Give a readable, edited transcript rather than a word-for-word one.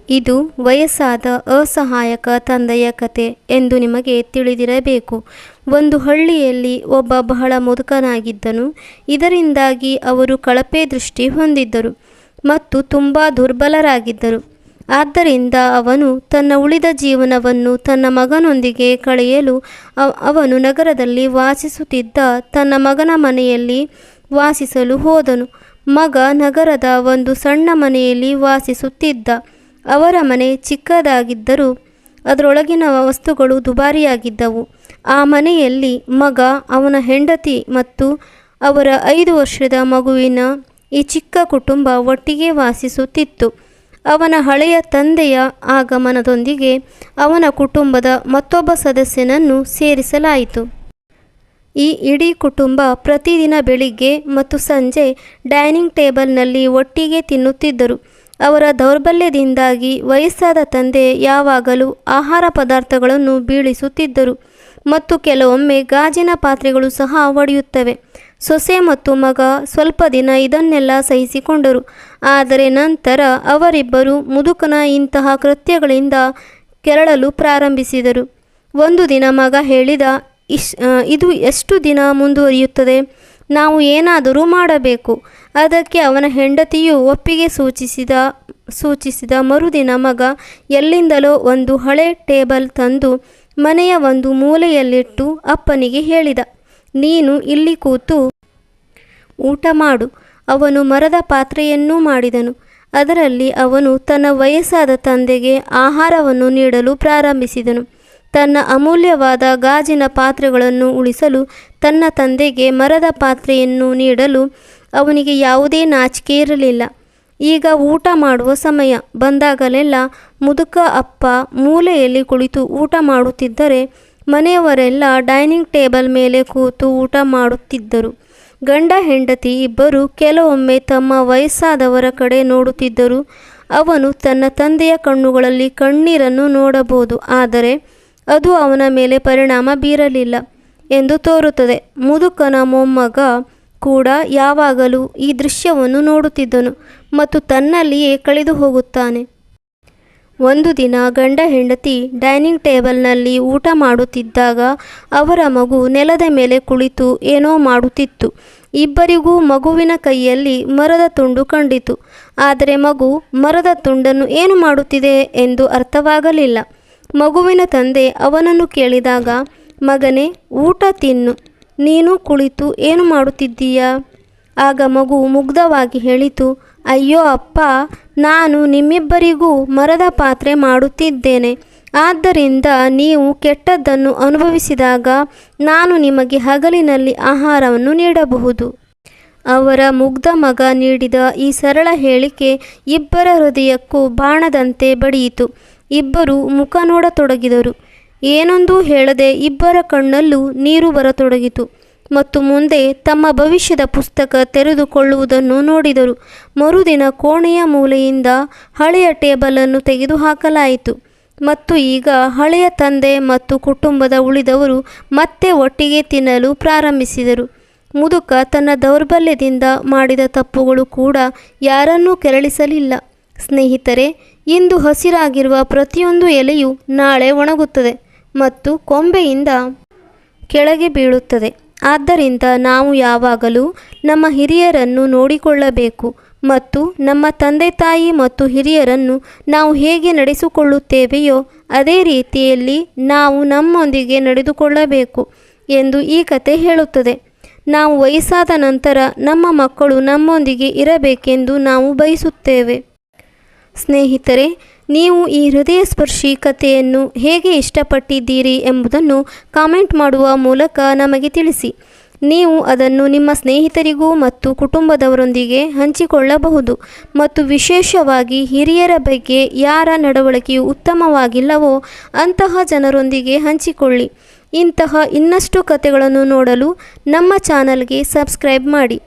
ಇದು ವಯಸ್ಸಾದ ಅಸಹಾಯಕ ತಂದೆಯ ಕತೆ ಎಂದು ನಿಮಗೆ ತಿಳಿದಿರಬೇಕು. ಒಂದು ಹಳ್ಳಿಯಲ್ಲಿ ಒಬ್ಬ ಬಹಳ ಮುದುಕನಾಗಿದ್ದನು. ಇದರಿಂದಾಗಿ ಅವರು ಕಳಪೆ ದೃಷ್ಟಿ ಹೊಂದಿದ್ದರು ಮತ್ತು ತುಂಬ ದುರ್ಬಲರಾಗಿದ್ದರು. ಆದ್ದರಿಂದ ಅವನು ತನ್ನ ಉಳಿದ ಜೀವನವನ್ನು ತನ್ನ ಮಗನೊಂದಿಗೆ ಕಳೆಯಲು ಅವನು ನಗರದಲ್ಲಿ ವಾಸಿಸುತ್ತಿದ್ದ ತನ್ನ ಮಗನ ಮನೆಯಲ್ಲಿ ವಾಸಿಸಲು ಹೋದನು. ಮಗ ನಗರದ ಒಂದು ಸಣ್ಣ ಮನೆಯಲ್ಲಿ ವಾಸಿಸುತ್ತಿದ್ದ. ಅವರ ಮನೆ ಚಿಕ್ಕದಾಗಿದ್ದರೂ ಅದರೊಳಗಿನ ವಸ್ತುಗಳು ದುಬಾರಿಯಾಗಿದ್ದವು. ಆ ಮನೆಯಲ್ಲಿ ಮಗ, ಅವನ ಹೆಂಡತಿ ಮತ್ತು ಅವರ 5 ವರ್ಷದ ಮಗುವಿನ ಈ ಚಿಕ್ಕ ಕುಟುಂಬ ಒಟ್ಟಿಗೆ ವಾಸಿಸುತ್ತಿತ್ತು. ಅವನ ಹಳೆಯ ತಂದೆಯ ಆಗಮನದೊಂದಿಗೆ ಅವನ ಕುಟುಂಬದ ಮತ್ತೊಬ್ಬ ಸದಸ್ಯನನ್ನು ಸೇರಿಸಲಾಯಿತು. ಈ ಇಡೀ ಕುಟುಂಬ ಪ್ರತಿದಿನ ಬೆಳಿಗ್ಗೆ ಮತ್ತು ಸಂಜೆ ಡೈನಿಂಗ್ ಟೇಬಲ್ನಲ್ಲಿ ಒಟ್ಟಿಗೆ ತಿನ್ನುತ್ತಿದ್ದರು. ಅವರ ದೌರ್ಬಲ್ಯದಿಂದಾಗಿ ವಯಸ್ಸಾದ ತಂದೆ ಯಾವಾಗಲೂ ಆಹಾರ ಪದಾರ್ಥಗಳನ್ನು ಬೀಳಿಸುತ್ತಿದ್ದರು ಮತ್ತು ಕೆಲವೊಮ್ಮೆ ಗಾಜಿನ ಪಾತ್ರೆಗಳು ಸಹ ಒಡೆಯುತ್ತವೆ. ಸೊಸೆ ಮತ್ತು ಮಗ ಸ್ವಲ್ಪ ದಿನ ಇದನ್ನೆಲ್ಲ ಸಹಿಸಿಕೊಂಡರು. ಆದರೆ ನಂತರ ಅವರಿಬ್ಬರು ಮುದುಕನ ಇಂತಹ ಕೃತ್ಯಗಳಿಂದ ಕೆರಳಲು ಪ್ರಾರಂಭಿಸಿದರು. ಒಂದು ದಿನ ಮಗ ಹೇಳಿದ, ಇದು ಎಷ್ಟು ದಿನ ಮುಂದುವರಿಯುತ್ತದೆ? ನಾವು ಏನಾದರೂ ಮಾಡಬೇಕು. ಅದಕ್ಕೆ ಅವನ ಹೆಂಡತಿಯು ಒಪ್ಪಿಗೆ ಸೂಚಿಸಿದ ಮರುದಿನ ಮಗ ಎಲ್ಲಿಂದಲೋ ಒಂದು ಹಳೆ ಟೇಬಲ್ ತಂದು ಮನೆಯ ಒಂದು ಮೂಲೆಯಲ್ಲಿಟ್ಟು ಅಪ್ಪನಿಗೆ ಹೇಳಿದ, ನೀನು ಇಲ್ಲಿ ಕೂತು ಊಟ ಮಾಡು. ಅವನು ಮರದ ಪಾತ್ರೆಯನ್ನೂ ಮಾಡಿದನು. ಅದರಲ್ಲಿ ಅವನು ತನ್ನ ವಯಸ್ಸಾದ ತಂದೆಗೆ ಆಹಾರವನ್ನು ನೀಡಲು ಪ್ರಾರಂಭಿಸಿದನು. ತನ್ನ ಅಮೂಲ್ಯವಾದ ಗಾಜಿನ ಪಾತ್ರೆಗಳನ್ನು ಉಳಿಸಲು ತನ್ನ ತಂದೆಗೆ ಮರದ ಪಾತ್ರೆಯನ್ನು ನೀಡಲು ಅವನಿಗೆ ಯಾವುದೇ ನಾಚಿಕೆ ಇರಲಿಲ್ಲ. ಈಗ ಊಟ ಮಾಡುವ ಸಮಯ ಬಂದಾಗಲೆಲ್ಲ ಮುದುಕ ಅಪ್ಪ ಮೂಲೆಯಲ್ಲಿ ಕುಳಿತು ಊಟ ಮಾಡುತ್ತಿದ್ದರೆ ಮನೆಯವರೆಲ್ಲ ಡೈನಿಂಗ್ ಟೇಬಲ್ ಮೇಲೆ ಕೂತು ಊಟ ಮಾಡುತ್ತಿದ್ದರು. ಗಂಡ ಹೆಂಡತಿ ಇಬ್ಬರು ಕೆಲವೊಮ್ಮೆ ತಮ್ಮ ವಯಸ್ಸಾದವರ ಕಡೆ ನೋಡುತ್ತಿದ್ದರು. ಅವನು ತನ್ನ ತಂದೆಯ ಕಣ್ಣುಗಳಲ್ಲಿ ಕಣ್ಣೀರನ್ನು ನೋಡಬಹುದು, ಆದರೆ ಅದು ಅವನ ಮೇಲೆ ಪರಿಣಾಮ ಬೀರಲಿಲ್ಲ ಎಂದು ತೋರುತ್ತದೆ. ಮುದುಕನ ಮೊಮ್ಮಗ ಕೂಡ ಯಾವಾಗಲೂ ಈ ದೃಶ್ಯವನ್ನು ನೋಡುತ್ತಿದ್ದನು ಮತ್ತು ತನ್ನಲ್ಲಿಯೇ ಕಳೆದು ಹೋಗುತ್ತಾನೆ. ಒಂದು ದಿನ ಗಂಡ ಹೆಂಡತಿ ಡೈನಿಂಗ್ ಟೇಬಲ್ನಲ್ಲಿ ಊಟ ಮಾಡುತ್ತಿದ್ದಾಗ ಅವರ ಮಗು ನೆಲದ ಮೇಲೆ ಕುಳಿತು ಏನೋ ಮಾಡುತ್ತಿತ್ತು. ಇಬ್ಬರಿಗೂ ಮಗುವಿನ ಕೈಯಲ್ಲಿ ಮರದ ತುಂಡು ಕಂಡಿತು. ಆದರೆ ಮಗು ಮರದ ತುಂಡನ್ನು ಏನು ಮಾಡುತ್ತಿದೆ ಎಂದು ಅರ್ಥವಾಗಲಿಲ್ಲ. ಮಗುವಿನ ತಂದೆ ಅವನನ್ನು ಕೇಳಿದಾಗ, ಮಗನೇ, ಊಟ ತಿನ್ನು, ನೀನು ಕುಳಿತು ಏನು ಮಾಡುತ್ತಿದ್ದೀಯಾ? ಆಗ ಮಗು ಮುಗ್ಧವಾಗಿ ಹೇಳಿತು, ಅಯ್ಯೋ ಅಪ್ಪ, ನಾನು ನಿಮ್ಮಿಬ್ಬರಿಗೂ ಮರದ ಪಾತ್ರೆ ಮಾಡುತ್ತಿದ್ದೇನೆ. ಆದ್ದರಿಂದ ನೀವು ಕೆಟ್ಟದ್ದನ್ನು ಅನುಭವಿಸಿದಾಗ ನಾನು ನಿಮಗೆ ಹಗಲಿನಲ್ಲಿ ಆಹಾರವನ್ನು ನೀಡಬಹುದು. ಅವರ ಮುಗ್ಧ ಮಗ ನೀಡಿದ ಈ ಸರಳ ಹೇಳಿಕೆ ಇಬ್ಬರ ಹೃದಯಕ್ಕೂ ಬಾಣದಂತೆ ಬಡಿಯಿತು. ಇಬ್ಬರು ಮುಖ ನೋಡತೊಡಗಿದರು. ಏನೊಂದೂ ಹೇಳದೆ ಇಬ್ಬರ ಕಣ್ಣಲ್ಲೂ ನೀರು ಬರತೊಡಗಿತು ಮತ್ತು ಮುಂದೆ ತಮ್ಮ ಭವಿಷ್ಯದ ಪುಸ್ತಕ ತೆರೆದುಕೊಳ್ಳುವುದನ್ನು ನೋಡಿದರು. ಮರುದಿನ ಕೋಣೆಯ ಮೂಲೆಯಿಂದ ಹಳೆಯ ಟೇಬಲನ್ನು ತೆಗೆದುಹಾಕಲಾಯಿತು ಮತ್ತು ಈಗ ಹಳೆಯ ತಂದೆ ಮತ್ತು ಕುಟುಂಬದ ಉಳಿದವರು ಮತ್ತೆ ಒಟ್ಟಿಗೆ ತಿನ್ನಲು ಪ್ರಾರಂಭಿಸಿದರು. ಮುದುಕ ತನ್ನ ದೌರ್ಬಲ್ಯದಿಂದ ಮಾಡಿದ ತಪ್ಪುಗಳು ಕೂಡ ಯಾರನ್ನೂ ಕೆರಳಿಸಲಿಲ್ಲ. ಸ್ನೇಹಿತರೆ, ಇಂದು ಹಸಿರಾಗಿರುವ ಪ್ರತಿಯೊಂದು ಎಲೆಯು ನಾಳೆ ಒಣಗುತ್ತದೆ ಮತ್ತು ಕೊಂಬೆಯಿಂದ ಕೆಳಗೆ ಬೀಳುತ್ತದೆ. ಆದ್ದರಿಂದ ನಾವು ಯಾವಾಗಲೂ ನಮ್ಮ ಹಿರಿಯರನ್ನು ನೋಡಿಕೊಳ್ಳಬೇಕು ಮತ್ತು ನಮ್ಮ ತಂದೆ ತಾಯಿ ಮತ್ತು ಹಿರಿಯರನ್ನು ನಾವು ಹೇಗೆ ನಡೆಸಿಕೊಳ್ಳುತ್ತೇವೆಯೋ ಅದೇ ರೀತಿಯಲ್ಲಿ ನಾವು ನಮ್ಮೊಂದಿಗೆ ನಡೆದುಕೊಳ್ಳಬೇಕು ಎಂದು ಈ ಕತೆ ಹೇಳುತ್ತದೆ. ನಾವು ವಯಸ್ಸಾದ ನಂತರ ನಮ್ಮ ಮಕ್ಕಳು ನಮ್ಮೊಂದಿಗೆ ಇರಬೇಕೆಂದು ನಾವು ಬಯಸುತ್ತೇವೆ. ಸ್ನೇಹಿತರೆ, ನೀವು ಈ ಹೃದಯಸ್ಪರ್ಶಿ ಕಥೆಯನ್ನು ಹೇಗೆ ಇಷ್ಟಪಟ್ಟಿದ್ದೀರಿ ಎಂಬುದನ್ನು ಕಾಮೆಂಟ್ ಮಾಡುವ ಮೂಲಕ ನಮಗೆ ತಿಳಿಸಿ. ನೀವು ಅದನ್ನು ನಿಮ್ಮ ಸ್ನೇಹಿತರಿಗೂ ಮತ್ತು ಕುಟುಂಬದವರೊಂದಿಗೆ ಹಂಚಿಕೊಳ್ಳಬಹುದು ಮತ್ತು ವಿಶೇಷವಾಗಿ ಹಿರಿಯರ ಬಗ್ಗೆ ಯಾರ ನಡವಳಿಕೆಯು ಉತ್ತಮವಾಗಿಲ್ಲವೋ ಅಂತಹ ಜನರೊಂದಿಗೆ ಹಂಚಿಕೊಳ್ಳಿ. ಇಂತಹ ಇನ್ನಷ್ಟು ಕಥೆಗಳನ್ನು ನೋಡಲು ನಮ್ಮ ಚಾನಲ್ಗೆ ಸಬ್ಸ್ಕ್ರೈಬ್ ಮಾಡಿ.